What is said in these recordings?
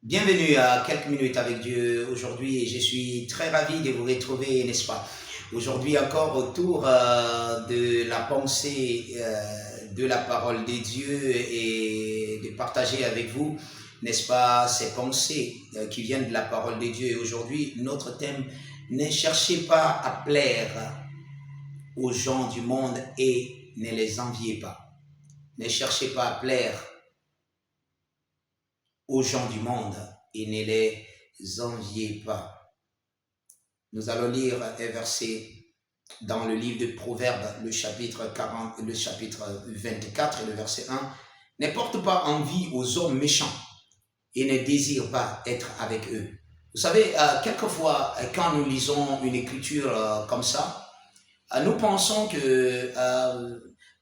Bienvenue à quelques minutes avec Dieu aujourd'hui et je suis très ravi de vous retrouver, n'est-ce pas? Aujourd'hui encore autour de la pensée de la parole de Dieu et de partager avec vous, n'est-ce pas, ces pensées qui viennent de la parole de Dieu. Et aujourd'hui, notre thème, ne cherchez pas à plaire aux gens du monde et ne les enviez pas. Ne cherchez pas à plaire aux gens du monde et ne les enviez pas. Nous allons lire un verset dans le livre de Proverbes, le chapitre 40, le chapitre 24 et le verset 1. Ne porte pas envie aux hommes méchants et ne désire pas être avec eux. Vous savez, quelquefois, quand nous lisons une écriture comme ça, nous pensons que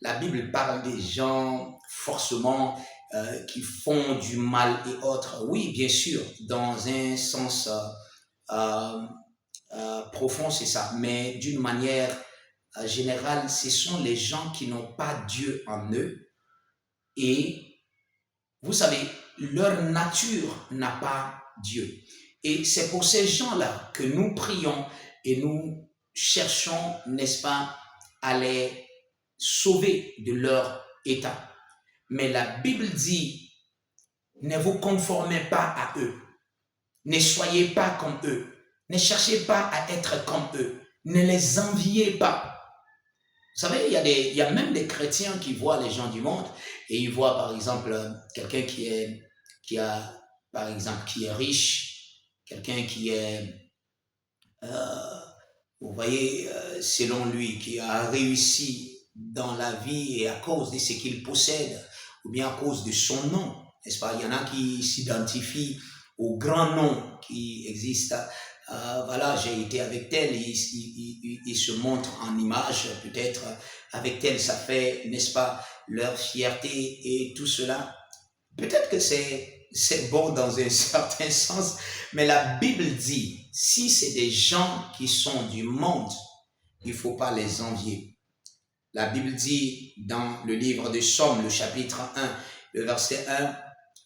la Bible parle des gens forcément qui font du mal et autres. Oui, bien sûr, dans un sens euh, profond, c'est ça. Mais d'une manière générale, ce sont les gens qui n'ont pas Dieu en eux. Et vous savez, leur nature n'a pas Dieu. Et c'est pour ces gens-là que nous prions et nous cherchons, n'est-ce pas, à les sauver de leur état. Mais la Bible dit, ne vous conformez pas à eux. Ne soyez pas comme eux. Ne cherchez pas à être comme eux. Ne les enviez pas. Vous savez, il y a même des chrétiens qui voient les gens du monde et ils voient par exemple quelqu'un par exemple, qui est riche, quelqu'un qui est, euh, vous voyez, selon lui, qui a réussi dans la vie et à cause de ce qu'il possède ou bien à cause de son nom, n'est-ce pas? Il y en a qui s'identifient au grand nom qui existe. Voilà, j'ai été avec tel, ils se montrent en image, peut-être avec tel, ça fait, n'est-ce pas, leur fierté et tout cela. Peut-être que c'est bon dans un certain sens, mais la Bible dit, si c'est des gens qui sont du monde, il ne faut pas les envier. La Bible dit dans le livre de Somme, le chapitre 1, le verset 1,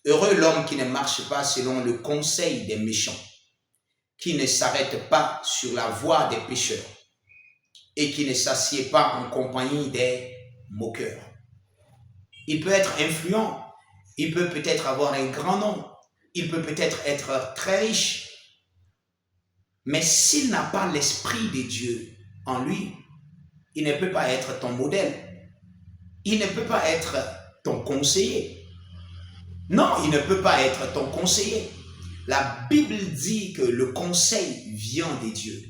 heureux l'homme qui ne marche pas selon le conseil des méchants, qui ne s'arrête pas sur la voie des pécheurs et qui ne s'assied pas en compagnie des moqueurs. Il peut être influent, il peut peut-être avoir un grand nom, il peut peut-être être très riche, mais s'il n'a pas l'esprit de Dieu en lui, il ne peut pas être ton modèle, il ne peut pas être ton conseiller. Non, il ne peut pas être ton conseiller. La Bible dit que le conseil vient de Dieu.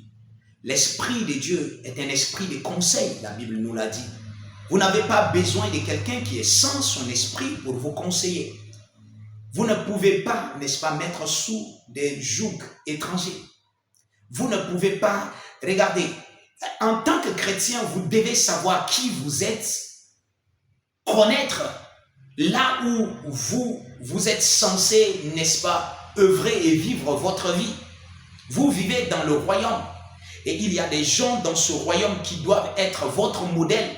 L'esprit de Dieu est un esprit de conseil, la Bible nous l'a dit. Vous n'avez pas besoin de quelqu'un qui est sans son esprit pour vous conseiller. Vous ne pouvez pas, n'est-ce pas, mettre sous des jougs étrangers. Vous ne pouvez pas, regardez, en tant que chrétien, vous devez savoir qui vous êtes, connaître là où vous êtes censé, n'est-ce pas, œuvrer et vivre votre vie. Vous vivez dans le royaume et il y a des gens dans ce royaume qui doivent être votre modèle,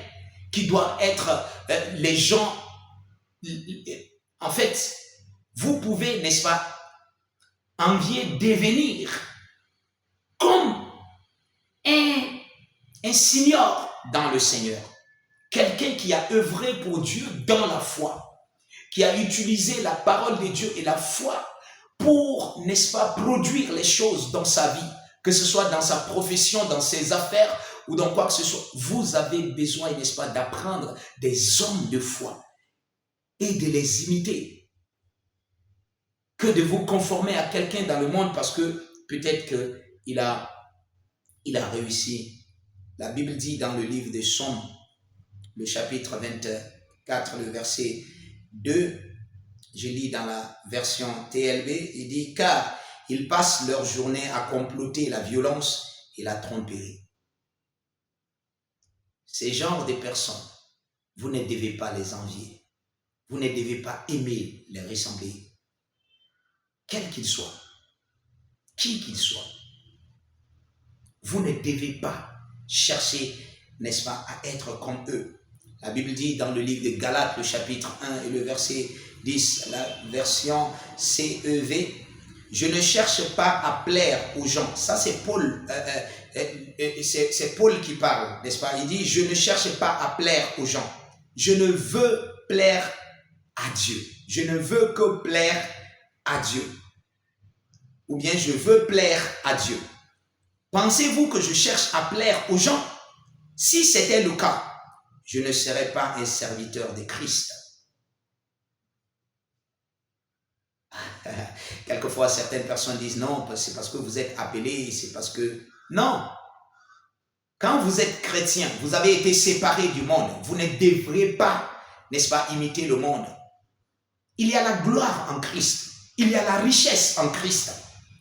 qui doivent être les gens. En fait, vous pouvez, n'est-ce pas, envier devenir comme un senior dans le Seigneur. Quelqu'un qui a œuvré pour Dieu dans la foi, qui a utilisé la parole de Dieu et la foi pour, n'est-ce pas, produire les choses dans sa vie, que ce soit dans sa profession, dans ses affaires ou dans quoi que ce soit. Vous avez besoin, n'est-ce pas, d'apprendre des hommes de foi et de les imiter que de vous conformer à quelqu'un dans le monde parce que peut-être qu'il il a réussi. La Bible dit dans le livre des Psaumes, le chapitre 24, le verset 2, je lis dans la version TLB, il dit « Car ils passent leur journée à comploter la violence et la tromperie. » Ces genres de personnes, vous ne devez pas les envier. Vous ne devez pas aimer les ressembler. Quels qu'ils soient, qui qu'ils soient. Vous ne devez pas chercher, n'est-ce pas, à être comme eux. La Bible dit dans le livre de Galates, le chapitre 1 et le verset 10, la version CEV, Je ne cherche pas à plaire aux gens. Ça, c'est Paul. C'est Paul qui parle, n'est-ce pas? Il dit, je ne cherche pas à plaire aux gens. Je ne veux plaire à Dieu. Je ne veux que plaire à Dieu. Ou bien je veux plaire à Dieu. Pensez-vous que je cherche à plaire aux gens? Si c'était le cas, je ne serais pas un serviteur de Christ. Quelquefois, certaines personnes disent non, c'est parce que vous êtes appelés, c'est parce que... Non. Quand vous êtes chrétien, vous avez été séparés du monde. Vous ne devrez pas, n'est-ce pas, imiter le monde. Il y a la gloire en Christ. Il y a la richesse en Christ.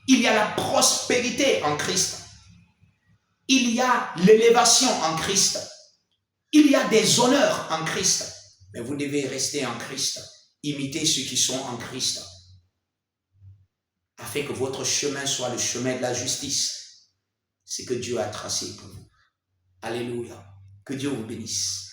Il y a la prospérité en Christ. Il y a l'élévation en Christ. Il y a des honneurs en Christ. Mais vous devez rester en Christ. Imiter ceux qui sont en Christ. Afin que votre chemin soit le chemin de la justice. C'est que Dieu a tracé pour vous. Alléluia. Que Dieu vous bénisse.